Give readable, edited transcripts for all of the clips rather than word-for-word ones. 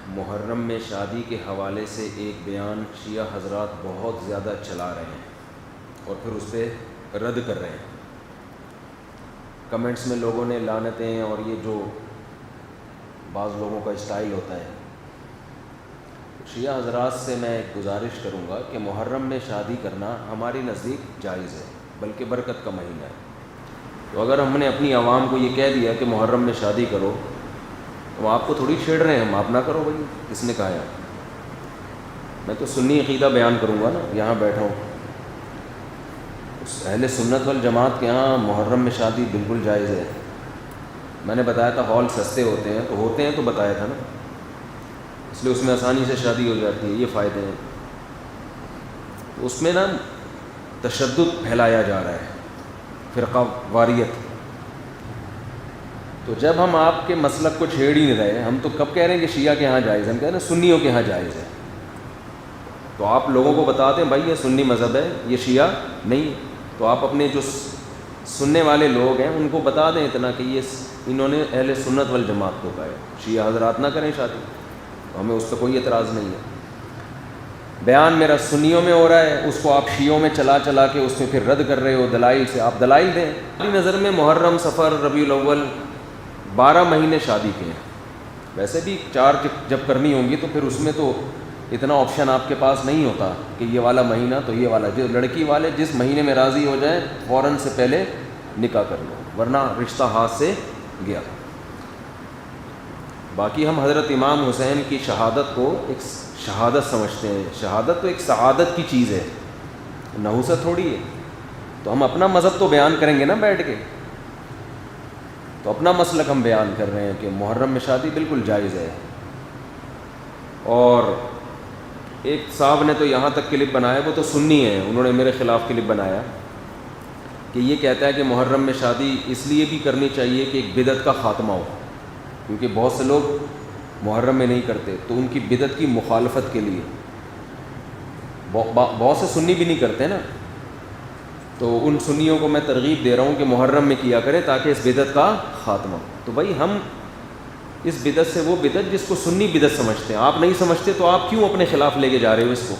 محرم میں شادی کے حوالے سے ایک بیان شیعہ حضرات بہت زیادہ چلا رہے ہیں اور پھر اس پہ رد کر رہے ہیں. کمنٹس میں لوگوں نے لعنتیں اور یہ جو بعض لوگوں کا اسٹائل ہوتا ہے. شیعہ حضرات سے میں ایک گزارش کروں گا کہ محرم میں شادی کرنا ہماری نزدیک جائز ہے، بلکہ برکت کا مہینہ ہے. تو اگر ہم نے اپنی عوام کو یہ کہہ دیا کہ محرم میں شادی کرو، تو آپ کو تھوڑی چھیڑ رہے ہیں ہم، آپ نہ کرو بھائی. کس نے کہا ہے؟ میں تو سنی عقیدہ بیان کروں گا نا، یہاں بیٹھا ہوں. اہل سنت والجماعت کے یہاں محرم میں شادی بالکل جائز ہے. میں نے بتایا تھا ہال سستے ہوتے ہیں تو بتایا تھا نا، اس لیے اس میں آسانی سے شادی ہو جاتی ہے. یہ فائدے ہیں. تو اس میں نا تشدد پھیلایا جا رہا ہے، فرقہ واریت. تو جب ہم آپ کے مسلک کو چھیڑ ہی نہیں رہے، ہم تو کب کہہ رہے ہیں کہ شیعہ کے ہاں جائز ہے، ہم کہہ رہے ہیں سنیوں کے ہاں جائز ہے. تو آپ لوگوں کو بتا دیں بھائی یہ سنی مذہب ہے، یہ شیعہ نہیں ہے. تو آپ اپنے جو سننے والے لوگ ہیں ان کو بتا دیں اتنا کہ یہ انہوں نے اہل سنت والجماعت کو کہا ہے، شیعہ حضرات نہ کریں شادی. تو ہمیں اس پہ کوئی اعتراض نہیں ہے. بیان میرا سنیوں میں ہو رہا ہے، اس کو آپ شیعوں میں چلا کے اس میں پھر رد کر رہے ہو دلائل سے. آپ دلائل دیں. میری نظر میں محرم، صفر، ربیع الاول 12 مہینے شادی کے ہیں. ویسے بھی 4 جب کرنی ہوں گی تو پھر اس میں تو اتنا آپشن آپ کے پاس نہیں ہوتا کہ یہ والا مہینہ تو یہ والا. جو لڑکی والے جس مہینے میں راضی ہو جائیں فوراً سے پہلے نکاح کر لو، ورنہ رشتہ ہاتھ سے گیا. باقی ہم حضرت امام حسین کی شہادت کو ایک شہادت سمجھتے ہیں. شہادت تو ایک سعادت کی چیز ہے، نحوست تھوڑی ہے. تو ہم اپنا مذہب تو بیان کریں گے نا بیٹھ کے. تو اپنا مسلک ہم بیان کر رہے ہیں کہ محرم میں شادی بالکل جائز ہے. اور ایک صاحب نے تو یہاں تک کلپ بنایا، وہ تو سنی ہے، انہوں نے میرے خلاف کلپ بنایا کہ یہ کہتا ہے کہ محرم میں شادی اس لیے بھی کرنی چاہیے کہ ایک بدعت کا خاتمہ ہو، کیونکہ بہت سے لوگ محرم میں نہیں کرتے تو ان کی بدعت کی مخالفت کے لیے. بہت سے سنی بھی نہیں کرتے نا، تو ان سنیوں کو میں ترغیب دے رہا ہوں کہ محرم میں کیا کریں تاکہ اس بدعت کا خاتمہ. تو بھائی ہم اس بدعت سے، وہ بدعت جس کو سنی بدعت سمجھتے ہیں، آپ نہیں سمجھتے تو آپ کیوں اپنے خلاف لے کے جا رہے ہو اس کو؟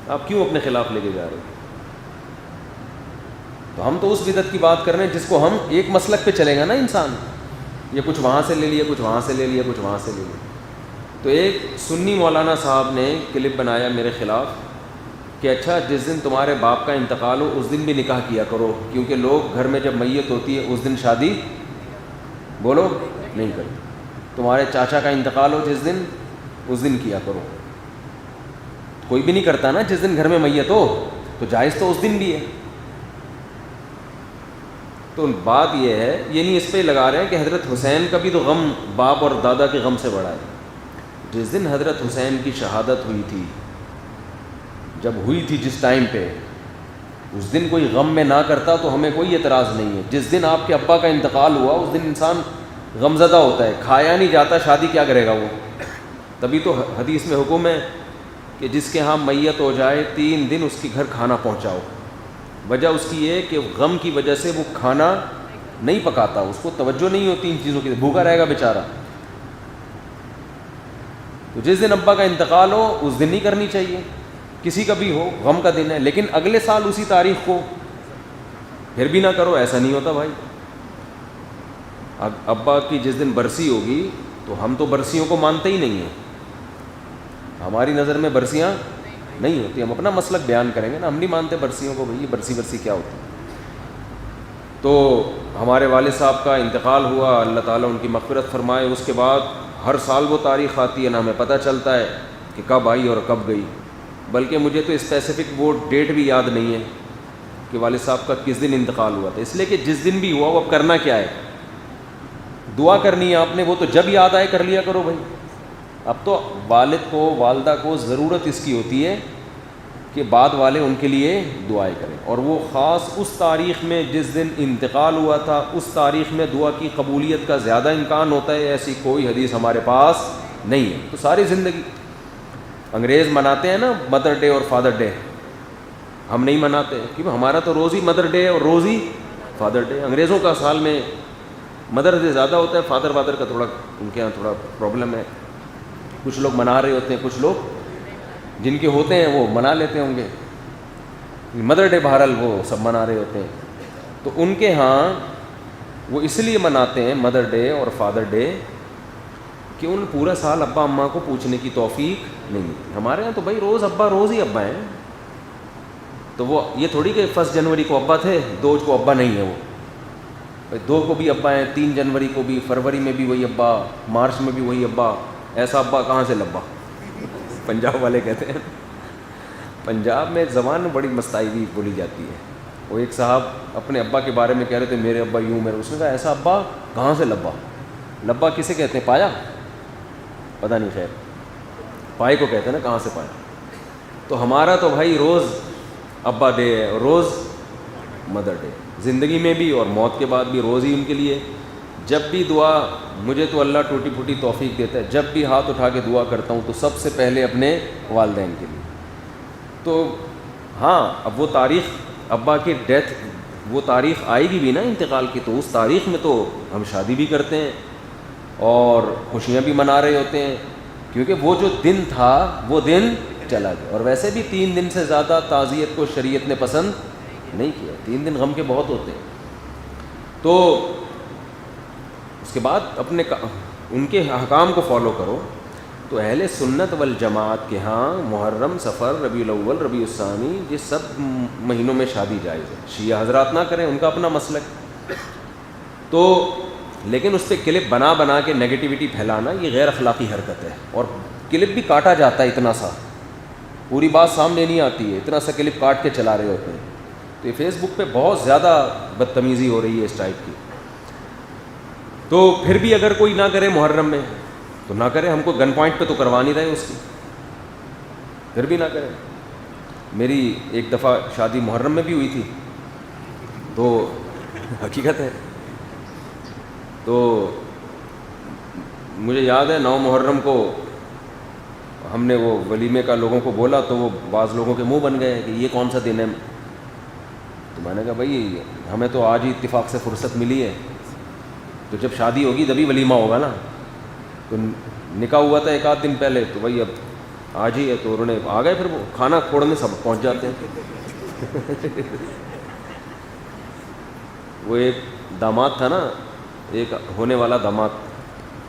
آپ کیوں اپنے خلاف لے کے جا رہے ہو؟ تو ہم تو اس بدعت کی بات کر رہے ہیں جس کو ہم ایک مسلک پہ چلے گا نا انسان. یہ کچھ وہاں سے لے لیا، کچھ وہاں سے لے لیا، کچھ وہاں سے لے لیا. تو ایک سنی مولانا صاحب نے کلپ بنایا میرے خلاف کہ اچھا جس دن تمہارے باپ کا انتقال ہو اس دن بھی نکاح کیا کرو، کیونکہ لوگ گھر میں جب میت ہوتی ہے اس دن شادی بولو نہیں کرتے. تمہارے چاچا کا انتقال ہو جس دن، اس دن کیا کرو. کوئی بھی نہیں کرتا نا جس دن گھر میں میت ہو، تو جائز تو اس دن بھی ہے. تو بات یہ ہے، یہ نہیں اس پہ لگا رہے ہیں کہ حضرت حسین کا بھی تو غم باپ اور دادا کے غم سے بڑا ہے. جس دن حضرت حسین کی شہادت ہوئی تھی، جب ہوئی تھی جس ٹائم پہ، اس دن کوئی غم میں نہ کرتا تو ہمیں کوئی اعتراض نہیں ہے. جس دن آپ کے ابا کا انتقال ہوا اس دن انسان غمزدہ ہوتا ہے، کھایا نہیں جاتا، شادی کیا کرے گا وہ؟ تبھی تو حدیث میں حکم ہے کہ جس کے ہاں میت ہو جائے 3 دن اس کے گھر کھانا پہنچاؤ. وجہ اس کی یہ کہ غم کی وجہ سے وہ کھانا نہیں پکاتا، اس کو توجہ نہیں ہوتی ان چیزوں کی، بھوکا رہے گا بیچارہ. تو جس دن ابا کا انتقال ہو اس دن نہیں کرنی چاہیے، کسی کا بھی ہو، غم کا دن ہے. لیکن اگلے سال اسی تاریخ کو پھر بھی نہ کرو، ایسا نہیں ہوتا بھائی. ابا کی جس دن برسی ہوگی تو ہم تو برسیوں کو مانتے ہی نہیں ہیں، ہماری نظر میں برسیاں نہیں ہوتی. ہم اپنا مسلک بیان کریں گے نا، ہم نہیں مانتے برسیوں کو. بھائی یہ برسی کیا ہوتی ہے؟ تو ہمارے والد صاحب کا انتقال ہوا، اللہ تعالیٰ ان کی مغفرت فرمائے. اس کے بعد ہر سال وہ تاریخ آتی ہے، نہ ہمیں پتہ چلتا ہے کہ کب آئی اور کب گئی. بلکہ مجھے تو اسپیسیفک وہ ڈیٹ بھی یاد نہیں ہے کہ والد صاحب کا کس دن انتقال ہوا تھا. اس لیے کہ جس دن بھی ہوا وہ اب کرنا کیا ہے؟ دعا کرنی ہے آپ نے، وہ تو جب یاد آئے کر لیا کرو بھائی. اب تو والد کو، والدہ کو ضرورت اس کی ہوتی ہے کہ بعد والے ان کے لیے دعائیں کریں، اور وہ خاص اس تاریخ میں جس دن انتقال ہوا تھا اس تاریخ میں دعا کی قبولیت کا زیادہ امکان ہوتا ہے. ایسی کوئی حدیث ہمارے پاس نہیں ہے. تو ساری زندگی انگریز مناتے ہیں نا مدر ڈے اور فادر ڈے، ہم نہیں مناتے کیونکہ ہمارا تو روز ہی مدر ڈے اور روز ہی فادر ڈے. انگریزوں کا سال میں مدر ڈے زیادہ ہوتا ہے، فادر کا تھوڑا ان کے یہاں تھوڑا پرابلم ہے. کچھ لوگ منا رہے ہوتے ہیں, کچھ لوگ جن کے ہوتے ہیں وہ منا لیتے ہوں گے. مدر ڈے بہرحال وہ سب منا رہے ہوتے ہیں. تو ان کے ہاں وہ اس لیے مناتے ہیں مدر ڈے اور فادر ڈے کہ ان پورا سال ابا اماں کو پوچھنے کی توفیق نہیں ملتی. ہمارے ہاں تو بھائی روز روز ہی ابا ہیں. تو وہ یہ تھوڑی کہ 1 جنوری کو ابا تھے 2 کو ابا نہیں ہے. وہ 2 کو بھی ابا ہیں, 3 جنوری کو بھی, فروری میں بھی وہی ابا, مارچ میں بھی وہی ابا. ایسا ابا کہاں سے لبا, پنجاب والے کہتے ہیں. پنجاب میں زبان بڑی مستعفی بولی جاتی ہے. وہ ایک صاحب اپنے ابا کے بارے میں کہہ رہے تھے میرے ابا یوں, میرے, اس نے کہا ایسا ابا کہاں سے لبا. لبا کسے کہتے ہیں, پایا, پتہ نہیں, خیر پائے کو کہتے ہیں نا, کہاں سے پایا. تو ہمارا تو بھائی روز ابا ڈے ہے, روز مدر ڈے, زندگی میں بھی اور موت کے بعد بھی روز ہی ان کے لیے. جب بھی دعا, مجھے تو اللہ ٹوٹی پھوٹی توفیق دیتا ہے, جب بھی ہاتھ اٹھا کے دعا کرتا ہوں تو سب سے پہلے اپنے والدین کے لیے. تو ہاں اب وہ تاریخ ابا کی ڈیتھ, وہ تاریخ آئے گی بھی نا انتقال کی, تو اس تاریخ میں تو ہم شادی بھی کرتے ہیں اور خوشیاں بھی منا رہے ہوتے ہیں, کیونکہ وہ جو دن تھا وہ دن چلا گیا. اور ویسے بھی 3 دن سے زیادہ تعزیت کو شریعت نے پسند نہیں کیا. 3 دن غم کے بہت ہوتے ہیں. تو اس کے بعد اپنے ان کے احکام کو فالو کرو. تو اہل سنت والجماعت کے ہاں محرم, صفر, ربیع الاول, ربیع الثانی, یہ سب مہینوں میں شادی جائز ہے. شیعہ حضرات نہ کریں, ان کا اپنا مسلک. تو لیکن اس پہ کلپ بنا بنا کے نگیٹیوٹی پھیلانا یہ غیر اخلاقی حرکت ہے. اور کلپ بھی کاٹا جاتا ہے اتنا سا, پوری بات سامنے نہیں آتی ہے, اتنا سا کلپ کاٹ کے چلا رہے ہوتے ہیں. تو یہ فیس بک پہ بہت زیادہ بدتمیزی ہو رہی ہے اس ٹائپ کی. تو پھر بھی اگر کوئی نہ کرے محرم میں تو نہ کرے, ہم کو گن پوائنٹ پہ تو کروا نہیں رہے اس کی, پھر بھی نہ کرے. میری ایک دفعہ شادی محرم میں بھی ہوئی تھی, تو حقیقت ہے, تو مجھے یاد ہے 9 محرم کو ہم نے وہ ولیمے کا لوگوں کو بولا, تو وہ بعض لوگوں کے منہ بن گئے کہ یہ کون سا دن ہے. تو میں نے کہا بھائی ہمیں تو آج ہی اتفاق سے فرصت ملی ہے, تو جب شادی ہوگی تبھی ولیمہ ہوگا نا. تو نکاح ہوا تھا 1 آدھ دن پہلے, تو بھائی اب آج ہی ہے, تو انہوں نے آ گئے, پھر وہ کھانا کھوڑنے سب پہنچ جاتے ہیں. وہ ایک داماد تھا نا, ایک ہونے والا داماد,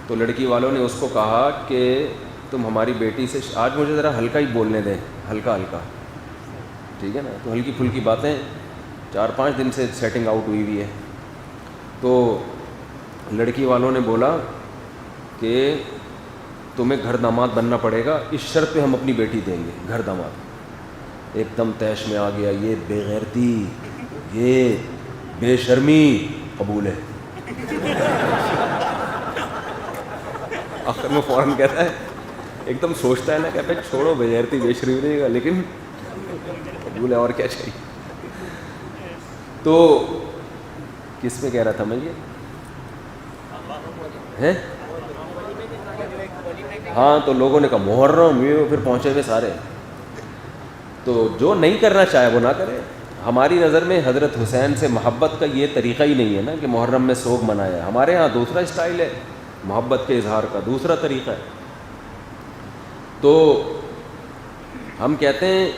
تو لڑکی والوں نے اس کو کہا کہ تم ہماری بیٹی سے آج مجھے ذرا ہلکا ہی بولنے دیں, ہلکا ہلکا, ٹھیک ہے نا. تو ہلکی پھلکی باتیں, 4-5 دن سے سیٹنگ آؤٹ ہوئی ہے. تو لڑکی والوں نے بولا کہ تمہیں گھر داماد بننا پڑے گا, اس شرط پہ ہم اپنی بیٹی دیں گے گھر داماد. ایک دم تیش میں آ گیا, یہ بے غیرتی, یہ بے شرمی قبول ہے. آخر میں فوراً کہتا ہے, ایک دم سوچتا ہے نا کہ بھائی چھوڑو بے غیرتی بے شرمی رہے گا, لیکن قبول ہے, اور کیا چاہیے. تو کس میں کہہ رہا تھا میں یہ ہے, ہاں تو لوگوں نے کہا محرم, یہ پھر پہنچے ہوئے سارے. تو جو نہیں کرنا چاہے وہ نہ کرے. ہماری نظر میں حضرت حسین سے محبت کا یہ طریقہ ہی نہیں ہے نا کہ محرم میں سوگ منایا. ہمارے ہاں دوسرا اسٹائل ہے محبت کے اظہار کا, دوسرا طریقہ ہے. تو ہم کہتے ہیں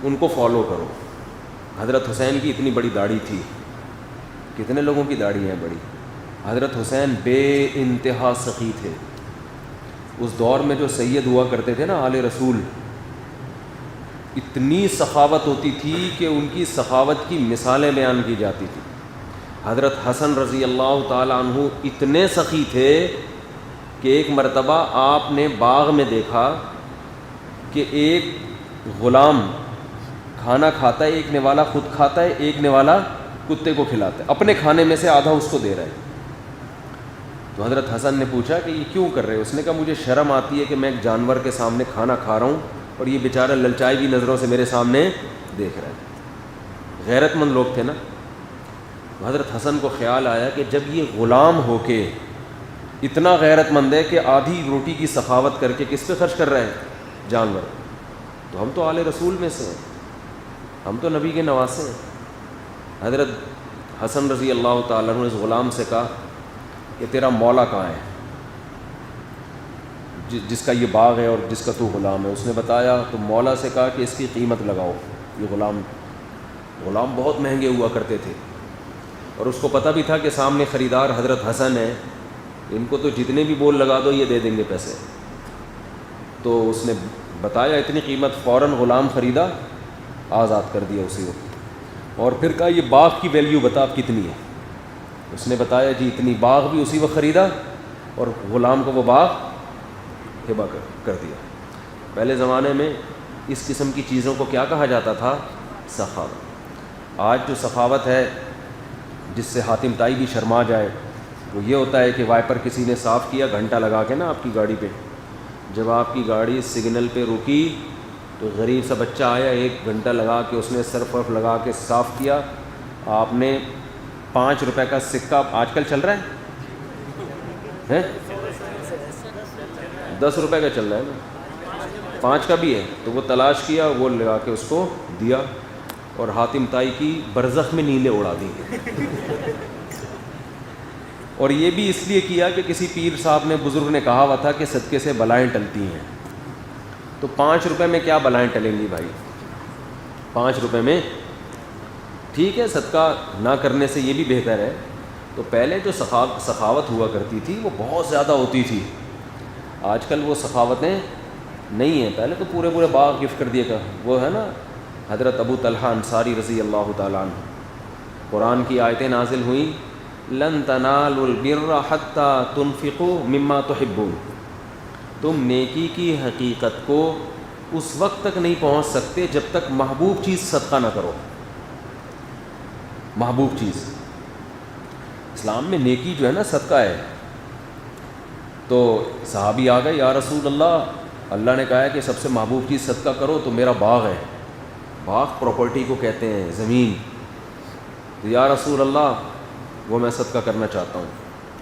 ان کو فالو کرو. حضرت حسین کی اتنی بڑی داڑھی تھی, کتنے لوگوں کی داڑھی ہیں بڑی. حضرت حسین بے انتہا سخی تھے. اس دور میں جو سید ہوا کرتے تھے نا آل رسول, اتنی سخاوت ہوتی تھی کہ ان کی سخاوت کی مثالیں بیان کی جاتی تھی. حضرت حسن رضی اللہ تعالیٰ عنہ اتنے سخی تھے کہ ایک مرتبہ آپ نے باغ میں دیکھا کہ ایک غلام کھانا کھاتا ہے, ایک نوالا خود کھاتا ہے, ایک نوالا کتے کو کھلاتا ہے, اپنے کھانے میں سے آدھا اس کو دے رہا ہے. تو حضرت حسن نے پوچھا کہ یہ کیوں کر رہے ہو؟ اس نے کہا مجھے شرم آتی ہے کہ میں ایک جانور کے سامنے کھانا کھا رہا ہوں اور یہ بیچارہ للچائی ہوئی نظروں سے میرے سامنے دیکھ رہا ہے. غیرت مند لوگ تھے نا. حضرت حسن کو خیال آیا کہ جب یہ غلام ہو کے اتنا غیرت مند ہے کہ آدھی روٹی کی سخاوت کر کے کس پہ خرچ کر رہا ہے؟ جانور. تو ہم تو آل رسول میں سے ہیں, ہم تو نبی کے نواسے ہیں. حضرت حسن رضی اللہ تعالیٰ عنہ نے اس غلام سے کہا کہ تیرا مولا کہاں ہے؟ جس کا یہ باغ ہے اور جس کا تو غلام ہے. اس نے بتایا تو مولا سے کہا کہ اس کی قیمت لگاؤ. یہ غلام بہت مہنگے ہوا کرتے تھے اور اس کو پتہ بھی تھا کہ سامنے خریدار حضرت حسن ہے, ان کو تو جتنے بھی بول لگا دو یہ دے دیں گے پیسے. تو اس نے بتایا اتنی قیمت, فوراً غلام خریدا, آزاد کر دیا اسی وقت. اور پھر کہا یہ باغ کی ویلیو بتا اب کتنی ہے. اس نے بتایا جی اتنی. باغ بھی اسی وقت خریدا اور غلام کو وہ باغ ہبہ کر دیا. پہلے زمانے میں اس قسم کی چیزوں کو کیا کہا جاتا تھا؟ سخاوت. آج جو سخاوت ہے جس سے حاتم طائی بھی شرما جائے وہ یہ ہوتا ہے کہ وائپر کسی نے صاف کیا گھنٹہ لگا کے نا آپ کی گاڑی پہ, جب آپ کی گاڑی سگنل پہ رکی تو غریب سا بچہ آیا 1 گھنٹہ لگا کے اس نے سرف ورف لگا کے صاف کیا. آپ نے 5 روپے کا سکہ آج کل چل رہا ہے 10 روپے کا چل رہا ہے نا, 5 کا بھی ہے, تو وہ تلاش کیا, وہ لگا کے اس کو دیا اور حاتم طائی کی برزخ میں نیلیں اڑا دی. اور یہ بھی اس لیے کیا کہ کسی پیر صاحب نے, بزرگ نے کہا ہوا تھا کہ صدقے سے بلائیں ٹلتی ہیں. تو 5 روپے میں کیا بلائیں ٹلیں گی بھائی؟ 5 روپے میں ٹھیک ہے, صدقہ نہ کرنے سے یہ بھی بہتر ہے. تو پہلے جو سخاوت ہوا کرتی تھی وہ بہت زیادہ ہوتی تھی. آج کل وہ سخاوتیں نہیں ہیں. پہلے تو پورے باغ گفٹ کر دیے گا. وہ ہے نا حضرت ابو طلحہ انصاری رضی اللہ تعالیٰ عنہ, قرآن کی آیتیں نازل ہوئیں, لن تنالوا البر حتى تنفقوا مما تحبون. تم نیکی کی حقیقت کو اس وقت تک نہیں پہنچ سکتے جب تک محبوب چیز صدقہ نہ کرو. محبوب چیز اسلام میں نیکی جو ہے نا صدقہ ہے. تو صحابی آ گئے, یا رسول اللہ, اللہ نے کہا ہے کہ سب سے محبوب چیز صدقہ کرو, تو میرا باغ ہے. باغ پراپرٹی کو کہتے ہیں, زمین. تو یا رسول اللہ وہ میں صدقہ کرنا چاہتا ہوں.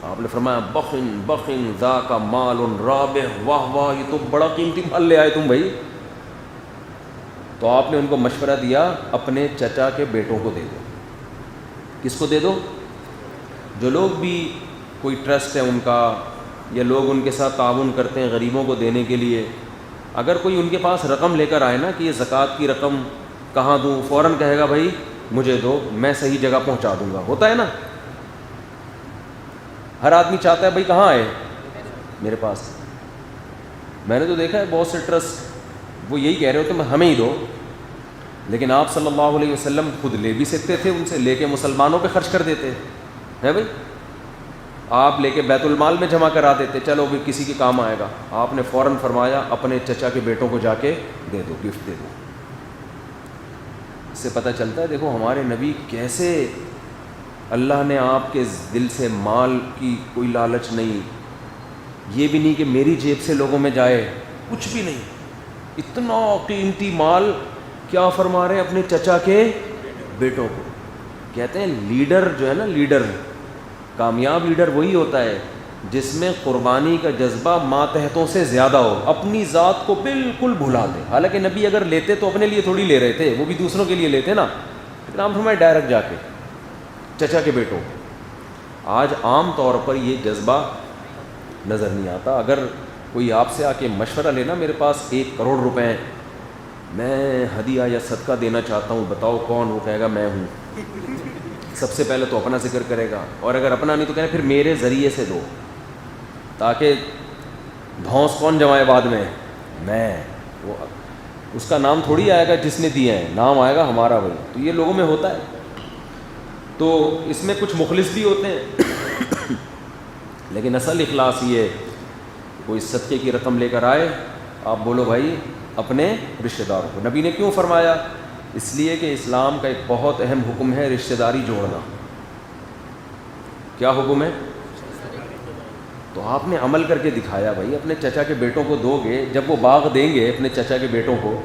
آپ نے فرمایا بخن ذاک مال رابح. واہ واہ, یہ تو بڑا قیمتی مال لے آئے تم بھائی. تو آپ نے ان کو مشورہ دیا اپنے چچا کے بیٹوں کو دے دو. کس کو دے دو؟ جو لوگ بھی کوئی ٹرسٹ ہے ان کا, یا لوگ ان کے ساتھ تعاون کرتے ہیں غریبوں کو دینے کے لیے, اگر کوئی ان کے پاس رقم لے کر آئے نا کہ یہ زکوٰۃ کی رقم کہاں دوں, فوراً کہے گا بھائی مجھے دو, میں صحیح جگہ پہنچا دوں گا. ہوتا ہے نا, ہر آدمی چاہتا ہے بھائی کہاں آئے میرے پاس. میں نے تو دیکھا ہے بہت سے ٹرسٹ وہ یہی کہہ رہے ہوتے ہیں ہمیں ہی دو, لیکن آپ صلی اللہ علیہ وسلم خود لے بھی سکتے تھے, ان سے لے کے مسلمانوں پہ خرچ کر دیتے ہیں بھائی. آپ لے کے بیت المال میں جمع کرا دیتے, چلو بھی کسی کے کام آئے گا. آپ نے فوراً فرمایا اپنے چچا کے بیٹوں کو جا کے دے دو, گفٹ دے دو. اس سے پتہ چلتا ہے دیکھو ہمارے نبی کیسے, اللہ نے آپ کے دل سے مال کی کوئی لالچ نہیں, یہ بھی نہیں کہ میری جیب سے لوگوں میں جائے, کچھ بھی نہیں. اتنا قیمتی مال کیا فرما رہے ہیں اپنے چچا کے بیٹوں کو. کہتے ہیں لیڈر جو ہے نا, لیڈر کامیاب لیڈر وہی ہوتا ہے جس میں قربانی کا جذبہ ماتحتوں سے زیادہ ہو, اپنی ذات کو بالکل بھلا دے. حالانکہ نبی اگر لیتے تو اپنے لیے تھوڑی لے رہے تھے, وہ بھی دوسروں کے لیے لیتے نا, لیکن آپ فرمائے ڈائریکٹ جا کے چچا کے بیٹوں. آج عام طور پر یہ جذبہ نظر نہیں آتا. اگر کوئی آپ سے آ کے مشورہ لینا, میرے پاس 1 کروڑ روپے ہیں, میں ہدیہ یا صدقہ دینا چاہتا ہوں, بتاؤ کون؟ وہ کہے گا میں ہوں. سب سے پہلے تو اپنا ذکر کرے گا, اور اگر اپنا نہیں تو کہنا پھر میرے ذریعے سے دو, تاکہ دھونس کون جمائے بعد میں, میں. وہ اس کا نام تھوڑی آئے گا جس نے دیا ہے, نام آئے گا ہمارا بھائی. تو یہ لوگوں میں ہوتا ہے. تو اس میں کچھ مخلص بھی ہوتے ہیں لیکن اصل اخلاص یہ ہے کوئی صدقے کی رقم لے کر آئے, آپ بولو بھائی اپنے رشتہ داروں کو. نبی نے کیوں فرمایا؟ اس لیے کہ اسلام کا ایک بہت اہم حکم ہے رشتہ داری جوڑنا. کیا حکم ہے؟ تو آپ نے عمل کر کے دکھایا بھائی. اپنے چچا کے بیٹوں کو دو گے, جب وہ باغ دیں گے اپنے چچا کے بیٹوں کو,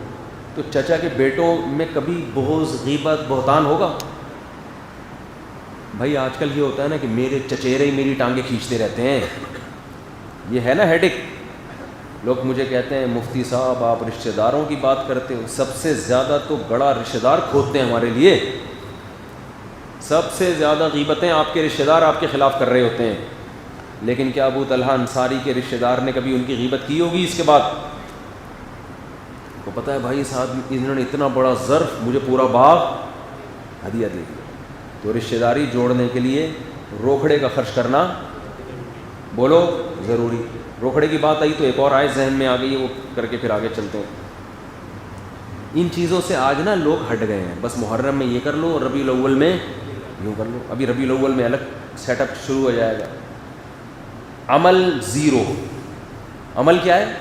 تو چچا کے بیٹوں میں کبھی بغض, غیبت, بہتان ہوگا؟ بھائی آج کل یہ ہوتا ہے نا کہ میرے چچیرے ہی میری ٹانگیں کھینچتے رہتے ہیں, یہ ہے نا ہیڈک. لوگ مجھے کہتے ہیں مفتی صاحب آپ رشتہ داروں کی بات کرتے ہو, سب سے زیادہ تو گڑا رشتہ دار کھودتے ہیں ہمارے لیے. سب سے زیادہ غیبتیں آپ کے رشتہ دار آپ کے خلاف کر رہے ہوتے ہیں. لیکن کیا ابو طلحہ انصاری کے رشتہ دار نے کبھی ان کی غیبت کی ہوگی اس کے بعد؟ کو پتہ ہے بھائی صاحب انہوں نے اتنا بڑا ظرف مجھے پورا باغ ہدیہ دے دیا. تو رشتہ داری جوڑنے کے لیے روکھڑے کا خرچ کرنا بولو ضروری. روکھڑے کی بات آئی تو ایک اور آئے ذہن میں آ گئی ہے, وہ کر کے پھر آگے چلتے ہیں. ان چیزوں سے آج نا لوگ ہٹ گئے ہیں. بس محرم میں یہ کر لو اور ربیع الاول میں یوں کر لو. ابھی ربیع الاول میں الگ سیٹ اپ شروع ہو جائے گا. عمل زیرو. عمل کیا ہے؟